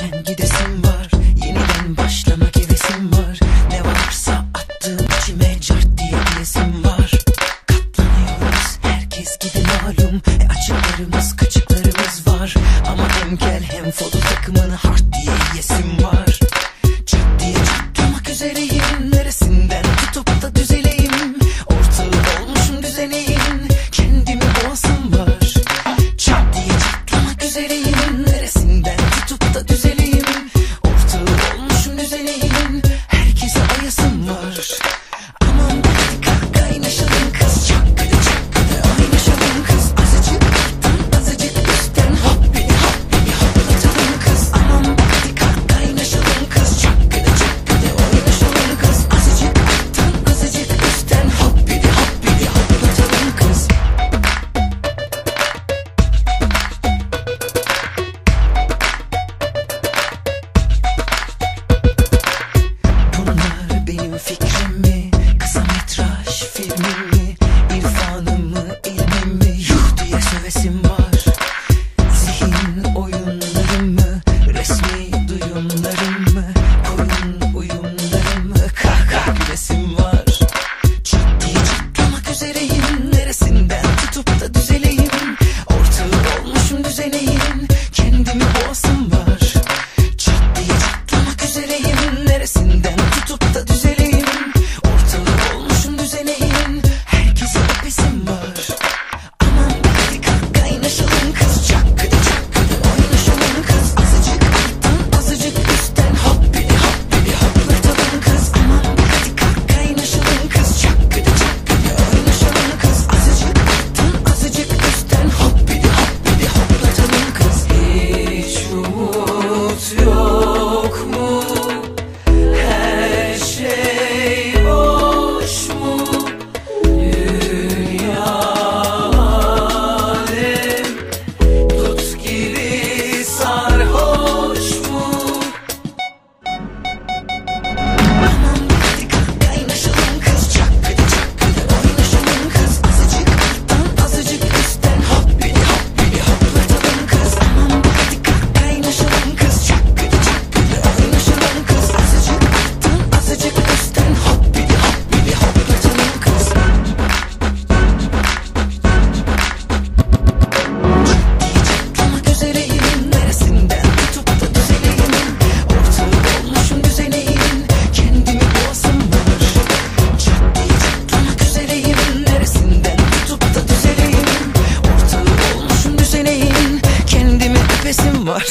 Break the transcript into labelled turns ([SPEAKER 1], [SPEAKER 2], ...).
[SPEAKER 1] Hemen gidesim var, yeniden başlamak hevesim var. Ne varsa attığım içime cart diye diyesim var. Katlanıyoruz, herkes gibi malum. Açıklarımız kaçıklarımız var. Ama hem gel hem foto takımını hard diye yesim var. Çat diye çatlamak üzereyim. Neresinden tutup da düzeleyim. Ortağı olmuşum düzeneyin. Kendimi boğasım var. Çat diye çatlamak üzereyim. Neresinden tutup da düzeleyim. Ortağı olmuşum düzeneyin. Herkese ayasım var. Aman hadi kalk kaynaşalım kız. Çakkıdı çakkıdı oynaşalım kız. Azıcık alttan azıcık üstten hoppidi hoppidi hoplatalım kız. Aman hadi kalk kaynaşalım kız. Çakkıdı çakkıdı oynaşalım kız. Azıcık alttan azıcık üstten hoppidi hoppidi hoplatalım kız. Bunlar benim fikrim mi? Kısa metraj filmim mi? İrfanım mı, ilmim mi? Yuh diye sövesim var. Zihin oyunlarım mı? Resmi duyumlarım mı? Koyun uyumlarım mı? Kahkaha gülesim var. Çat diye çatlamak üzereyim. Neresinden tutup da düzeleyim. Ortağı olmuşum düzeneyin. Kendimi boğasım var. Çat diye çatlamak üzereyim. Neresinden tutup da düzeleyim. Ortalığı olmuşum düzeneyin. Herkese öpesim var. Aman hadi kalk kaynaşalım kız. Çakkıdı çakkıdı oynaşalım kız. Azıcık alttan azıcık üstten hoppidi hoppidi hoplatalım kız. Aman hadi kalk kaynaşalım kız. Çakkıdı çakkıdı oynaşalım kız. Azıcık alttan azıcık üstten hoppidi hoppidi hoplatalım kız. Hiç umut yok mu? Her şey boş mu? Dünya alem dut gibi sarhoş mu? Aman hadi kalk kaynaşalım kız. Çakkıdı çakkıdı oynaşalım kız. Azıcık alttan azıcık üstten hoppidi hoppidi hoplatalım kız. Aman hadi kalk kaynaşalım kız. Çakkıdı çakkıdı oynaşalım kız. Azıcık alttan azıcık üstten hoppidi hoppidi hoplatalım kız. Çatlamak üzereyim. Neresinden tutup da düzeleyim. Ortağı olmuşum düzeneyin. Kendimi boğasım var. Çat diye çatlamak üzereyim. Neresinden tutup da düzeleyim. Ortağı olmuşum düzeneyin. Kendimi öpesim var.